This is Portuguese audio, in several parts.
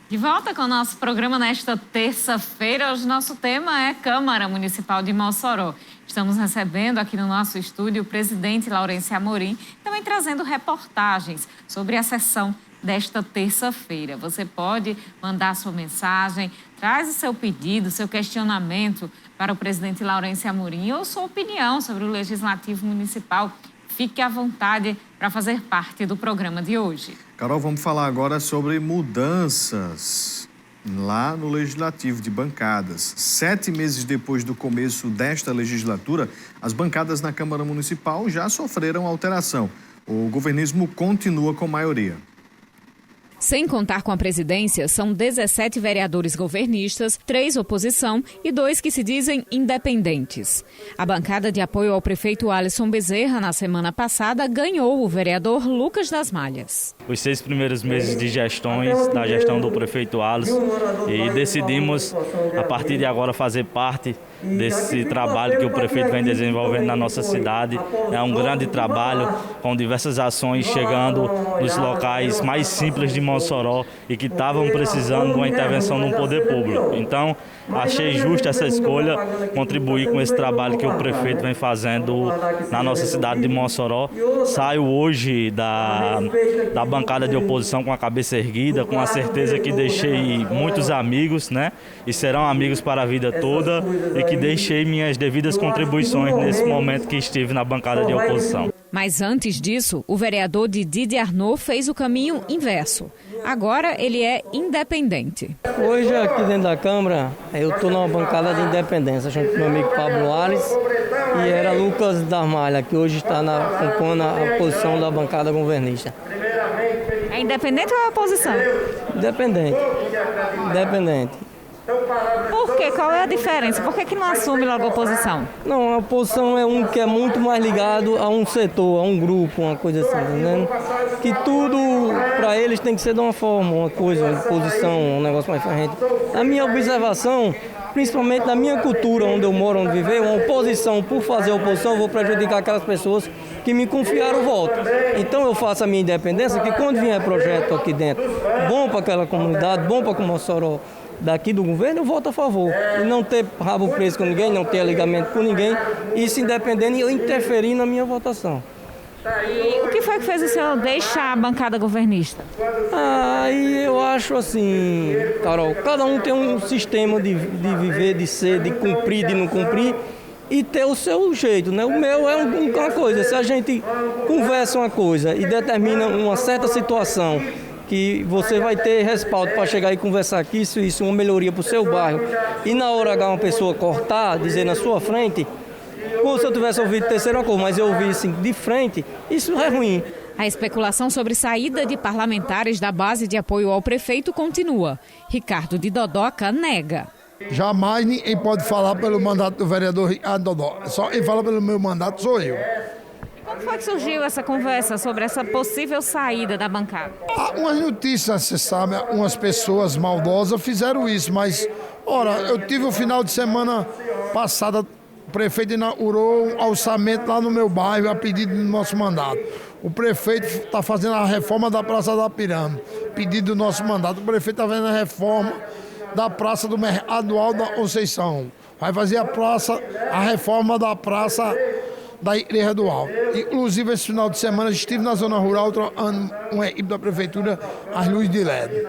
De volta com o nosso programa nesta terça-feira. Hoje nosso tema é Câmara Municipal de Mossoró. Estamos recebendo aqui no nosso estúdio o presidente Laurêncio Amorim, também trazendo reportagens sobre a sessão desta terça-feira. Você pode mandar sua mensagem, traz o seu pedido, seu questionamento para o presidente Laurêncio Amorim ou sua opinião sobre o Legislativo Municipal. Fique à vontade para fazer parte do programa de hoje. Carol, vamos falar agora sobre mudanças lá no Legislativo de bancadas. 7 meses depois do começo desta legislatura, as bancadas na Câmara Municipal já sofreram alteração. O governismo continua com maioria. Sem contar com a presidência, são 17 vereadores governistas, 3 oposição e 2 que se dizem independentes. A bancada de apoio ao prefeito Alisson Bezerra, na semana passada, ganhou o vereador Lucas das Malhas. Os 6 primeiros meses de da gestão do prefeito Alisson, e decidimos, a partir de agora, fazer parte desse trabalho que o prefeito vem desenvolvendo na nossa cidade. É um grande trabalho, com diversas ações chegando nos locais mais simples de Mossoró e que estavam precisando de uma intervenção do poder público. Então, achei justa essa escolha, contribuir com esse trabalho que o prefeito vem fazendo na nossa cidade de Mossoró. Saio hoje da bancada de oposição com a cabeça erguida, com a certeza que deixei muitos amigos, né? E serão amigos para a vida toda, e que deixei minhas devidas contribuições nesse momento que estive na bancada de oposição. Mas antes disso, o vereador Didi Arnaud fez o caminho inverso. Agora ele é independente. Hoje aqui dentro da Câmara, eu estou numa bancada de independência, junto com meu amigo Pablo Ares e era Lucas das Malhas, que hoje está compondo a posição da bancada governista. É independente ou é oposição? Independente. Por quê? Qual é a diferença? Por que não assume logo a oposição? Não, a oposição é um que é muito mais ligado a um setor, a um grupo, uma coisa assim, entendeu? Que tudo para eles tem que ser de uma forma, uma coisa, uma posição, um negócio mais diferente. A minha observação, principalmente na minha cultura, onde eu moro, onde viver, uma oposição, por fazer oposição, eu vou prejudicar aquelas pessoas que me confiaram o voto. Então eu faço a minha independência, que quando vier projeto aqui dentro, bom para aquela comunidade, bom para Mossoró, daqui do governo, eu voto a favor. E não ter rabo preso com ninguém, não ter ligamento com ninguém, isso independendo e eu interferir na minha votação. E o que foi que fez o senhor deixar a bancada governista? Aí eu acho assim, Carol, cada um tem um sistema de viver, de ser, de cumprir, de não cumprir e ter o seu jeito, né? O meu é uma coisa, se a gente conversa uma coisa e determina uma certa situação que você vai ter respaldo para chegar e conversar aqui, isso, uma melhoria para o seu bairro. E na hora H uma pessoa cortar, dizer na sua frente, como se eu tivesse ouvido terceira coisa, mas eu ouvi assim de frente, isso é ruim. A especulação sobre saída de parlamentares da base de apoio ao prefeito continua. Ricardo de Dodoca nega. Jamais ninguém pode falar pelo mandato do vereador Ricardo Dodoca. Só quem fala pelo meu mandato sou eu. Como foi que surgiu essa conversa sobre essa possível saída da bancada? Há umas notícias, você sabe, umas pessoas maldosas fizeram isso, mas, ora, eu tive o final de semana passada, o prefeito inaugurou um orçamento lá no meu bairro a pedido do nosso mandato. O prefeito está fazendo a reforma da Praça da Pirâmide, pedido do nosso mandato. O prefeito está fazendo a reforma da Praça do Mercado Alto da Conceição. Vai fazer a reforma da Praça da Igreja do Alto. Inclusive, esse final de semana, estive na zona rural trocando uma equipe da prefeitura as luzes de LED.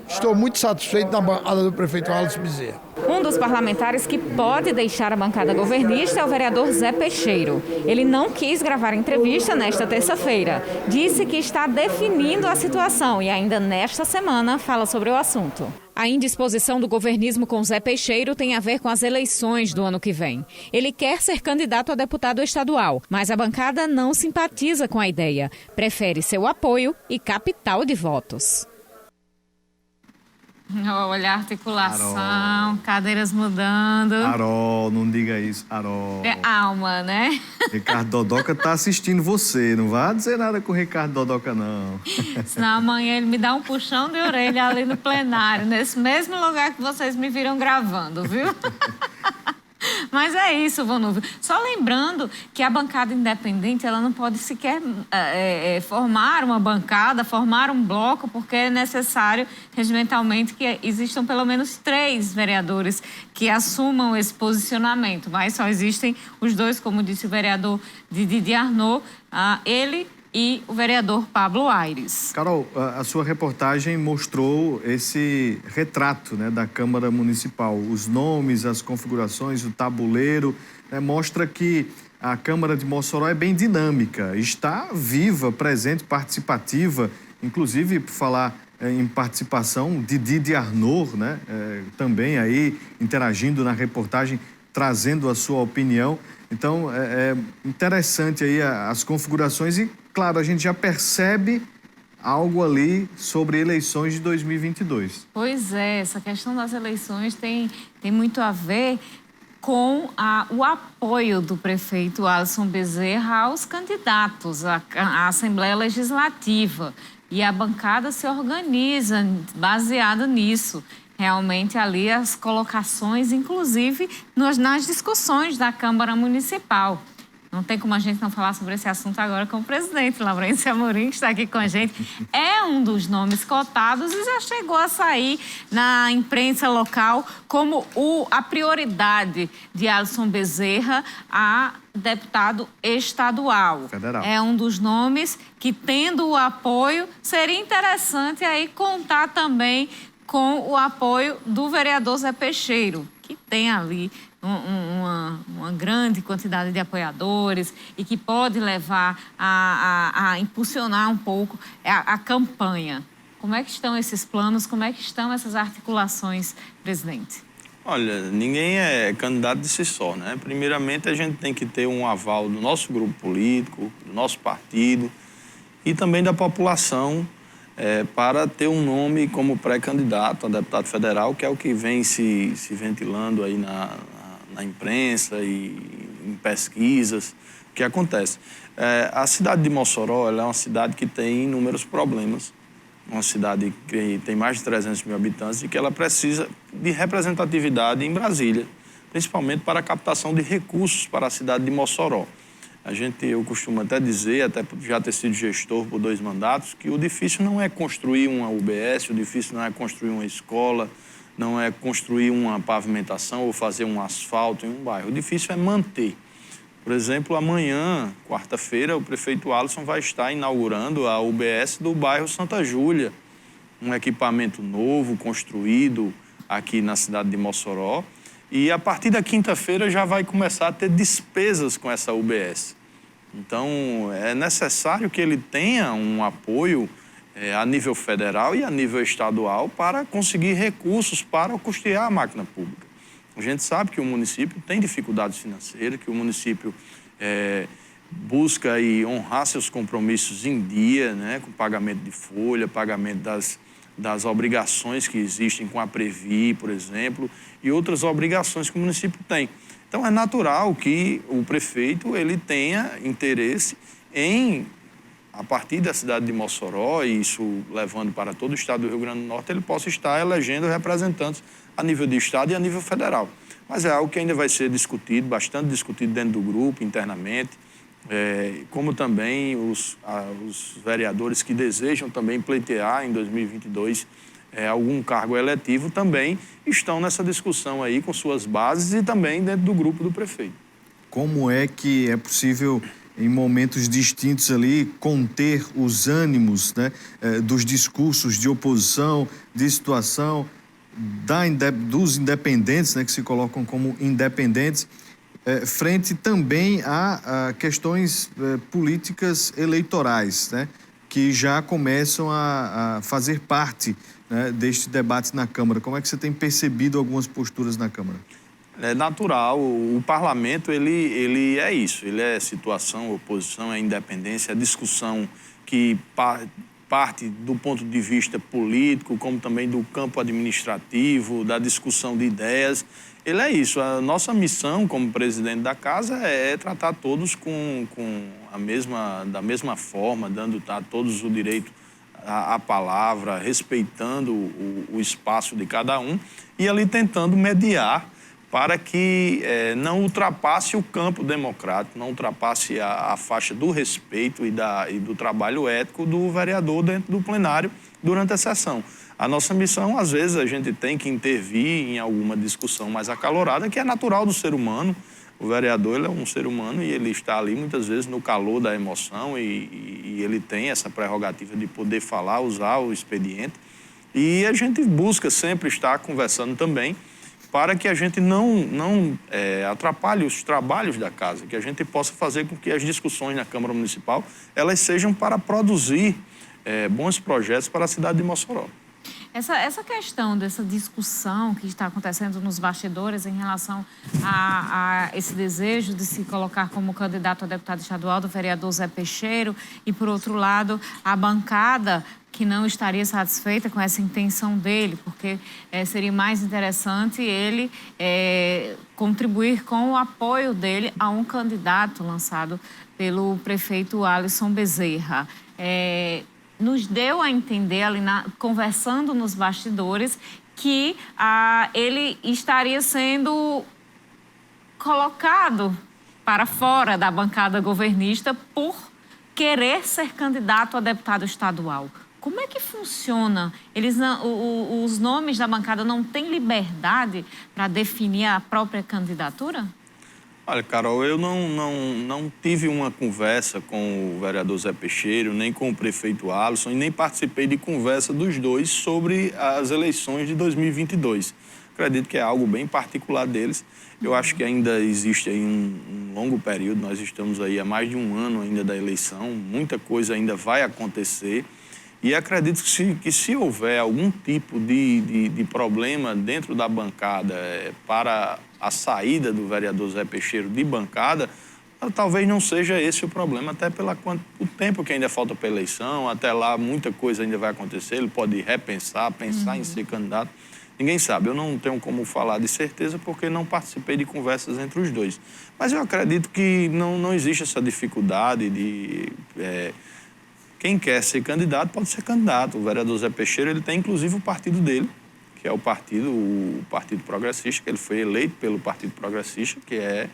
Estou muito satisfeito na bancada do prefeito Alisson Bezerra. Um dos parlamentares que pode deixar a bancada governista é o vereador Zé Peixeiro. Ele não quis gravar entrevista nesta terça-feira. Disse que está definindo a situação e ainda nesta semana fala sobre o assunto. A indisposição do governismo com Zé Peixeiro tem a ver com as eleições do ano que vem. Ele quer ser candidato a deputado estadual, mas a bancada não simpatiza com a ideia. Prefere seu apoio e capital de votos. Olha a articulação, cadeiras mudando. Carol, não diga isso, Carol. É alma, né? Ricardo Dodoca tá assistindo você, não vá dizer nada com o Ricardo Dodoca, não. Senão amanhã ele me dá um puxão de orelha ali no plenário, nesse mesmo lugar que vocês me viram gravando, viu? Mas é isso, Vonúvio. Só lembrando que a bancada independente, ela não pode sequer formar uma bancada, formar um bloco, porque é necessário, regimentalmente, que existam pelo menos 3 vereadores que assumam esse posicionamento. Mas só existem os 2, como disse o vereador Didi Arnaud, ele e o vereador Pablo Aires. Carol, a sua reportagem mostrou esse retrato, né, da Câmara Municipal. Os nomes, as configurações, o tabuleiro, né, mostra que a Câmara de Mossoró é bem dinâmica, está viva, presente, participativa, inclusive, por falar em participação, Didi Arnaud, né, também aí interagindo na reportagem, trazendo a sua opinião. Então, é interessante aí as configurações e, claro, a gente já percebe algo ali sobre eleições de 2022. Pois é, essa questão das eleições tem muito a ver com o apoio do prefeito Alisson Bezerra aos candidatos à Assembleia Legislativa. E a bancada se organiza baseada nisso. Realmente ali as colocações, inclusive nas discussões da Câmara Municipal. Não tem como a gente não falar sobre esse assunto agora com o presidente Laurêncio Amorim, que está aqui com a gente. É um dos nomes cotados e já chegou a sair na imprensa local como a prioridade de Alisson Bezerra a deputado estadual. Federal. É um dos nomes que, tendo o apoio, seria interessante aí contar também com o apoio do vereador Zé Peixeiro, que tem ali uma grande quantidade de apoiadores e que pode levar a impulsionar um pouco a campanha. Como é que estão esses planos, como é que estão essas articulações, presidente? Olha, ninguém é candidato de si só, né? Primeiramente, a gente tem que ter um aval do nosso grupo político, do nosso partido e também da população para ter um nome como pré-candidato a deputado federal, que é o que vem se ventilando aí na imprensa e em pesquisas. O que acontece? A cidade de Mossoró ela é uma cidade que tem inúmeros problemas, uma cidade que tem mais de 300 mil habitantes e que ela precisa de representatividade em Brasília, principalmente para a captação de recursos para a cidade de Mossoró. Eu costumo até dizer, até por já ter sido gestor por 2 mandatos, que o difícil não é construir uma UBS, o difícil não é construir uma escola, não é construir uma pavimentação ou fazer um asfalto em um bairro. O difícil é manter. Por exemplo, amanhã, quarta-feira, o prefeito Alisson vai estar inaugurando a UBS do bairro Santa Júlia, um equipamento novo, construído aqui na cidade de Mossoró. E a partir da quinta-feira já vai começar a ter despesas com essa UBS. Então, é necessário que ele tenha um apoio a nível federal e a nível estadual para conseguir recursos para custear a máquina pública. A gente sabe que o município tem dificuldades financeiras, que o município busca aí honrar seus compromissos em dia, né, com pagamento de folha, pagamento das obrigações que existem com a Previ, por exemplo, e outras obrigações que o município tem. Então, é natural que o prefeito ele tenha interesse em, a partir da cidade de Mossoró, e isso levando para todo o estado do Rio Grande do Norte, ele possa estar elegendo representantes a nível de estado e a nível federal. Mas é algo que ainda vai ser discutido, bastante discutido dentro do grupo, internamente, como também os vereadores que desejam também pleitear em 2022 algum cargo eletivo também estão nessa discussão aí com suas bases e também dentro do grupo do prefeito. Como é que é possível, em momentos distintos ali, conter os ânimos, né, dos discursos de oposição, de situação, dos independentes, né, que se colocam como independentes, frente também a questões políticas eleitorais, né, que já começam a fazer parte, né, deste debate na Câmara? Como é que você tem percebido algumas posturas na Câmara? É natural, o parlamento ele é isso, ele é situação, oposição, é independência, é discussão que parte do ponto de vista político, como também do campo administrativo, da discussão de ideias. Ele é isso. A nossa missão como presidente da casa é tratar todos da mesma forma, dando a todos o direito à palavra, respeitando o espaço de cada um e ali tentando mediar para que não ultrapasse o campo democrático, não ultrapasse a faixa do respeito e do trabalho ético do vereador dentro do plenário durante a sessão. A nossa missão, às vezes, a gente tem que intervir em alguma discussão mais acalorada, que é natural do ser humano. O vereador, ele é um ser humano e ele está ali, muitas vezes, no calor da emoção e ele tem essa prerrogativa de poder falar, usar o expediente. E a gente busca sempre estar conversando também para que a gente não atrapalhe os trabalhos da casa, que a gente possa fazer com que as discussões na Câmara Municipal elas sejam para produzir bons projetos para a cidade de Mossoró. Essa questão dessa discussão que está acontecendo nos bastidores em relação a esse desejo de se colocar como candidato a deputado estadual do vereador Zé Peixeiro e, por outro lado, a bancada que não estaria satisfeita com essa intenção dele, porque seria mais interessante ele contribuir com o apoio dele a um candidato lançado pelo prefeito Alisson Bezerra. Nos deu a entender, ali conversando nos bastidores, que ele estaria sendo colocado para fora da bancada governista por querer ser candidato a deputado estadual. Como é que funciona? Os nomes da bancada não têm liberdade para definir a própria candidatura? Olha, Carol, eu não tive uma conversa com o vereador Zé Peixeiro, nem com o prefeito Alisson, e nem participei de conversa dos dois sobre as eleições de 2022. Acredito que é algo bem particular deles. Eu acho que ainda existe aí um longo período, nós estamos aí há mais de um ano ainda da eleição, muita coisa ainda vai acontecer. E acredito que se houver algum tipo de problema dentro da bancada para a saída do vereador Zé Peixeiro de bancada, talvez não seja esse o problema, até o tempo que ainda falta para a eleição, até lá muita coisa ainda vai acontecer, ele pode pensar em ser candidato. Ninguém sabe, eu não tenho como falar de certeza porque não participei de conversas entre os dois. Mas eu acredito que não existe essa dificuldade de... Quem quer ser candidato pode ser candidato. O vereador Zé Peixeiro, ele tem inclusive o partido dele, que é o Partido Progressista, que ele foi eleito pelo Partido Progressista, que é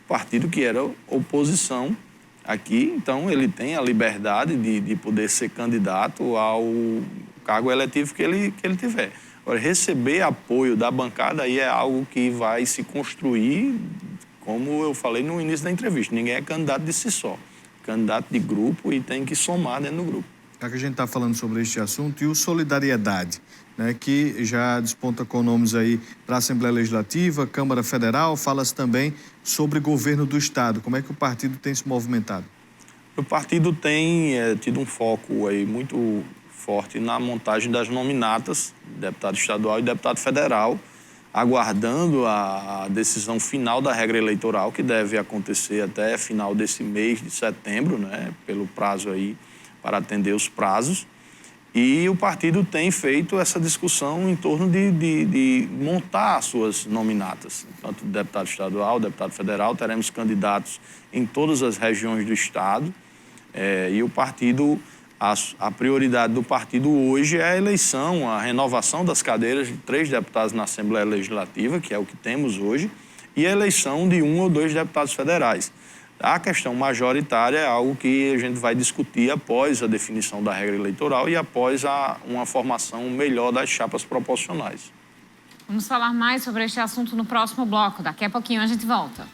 o partido que era oposição aqui. Então, ele tem a liberdade de poder ser candidato ao cargo eletivo que ele tiver. Agora, receber apoio da bancada aí é algo que vai se construir, como eu falei no início da entrevista. Ninguém é candidato de si só. Candidato de grupo e tem que somar dentro do grupo. Já que a gente está falando sobre este assunto, e o Solidariedade, né, que já desponta com nomes aí para a Assembleia Legislativa, Câmara Federal, fala-se também sobre governo do Estado. Como é que o partido tem se movimentado? O partido tem tido um foco aí muito forte na montagem das nominatas, deputado estadual e deputado federal, aguardando a decisão final da regra eleitoral, que deve acontecer até final desse mês de setembro, né, pelo prazo aí, para atender os prazos. E o partido tem feito essa discussão em torno de montar as suas nominatas. Tanto deputado estadual, deputado federal, teremos candidatos em todas as regiões do Estado. E o partido... A prioridade do partido hoje é a eleição, a renovação das cadeiras de 3 deputados na Assembleia Legislativa, que é o que temos hoje, e a eleição de 1 ou 2 deputados federais. A questão majoritária é algo que a gente vai discutir após a definição da regra eleitoral e após uma formação melhor das chapas proporcionais. Vamos falar mais sobre este assunto no próximo bloco. Daqui a pouquinho a gente volta.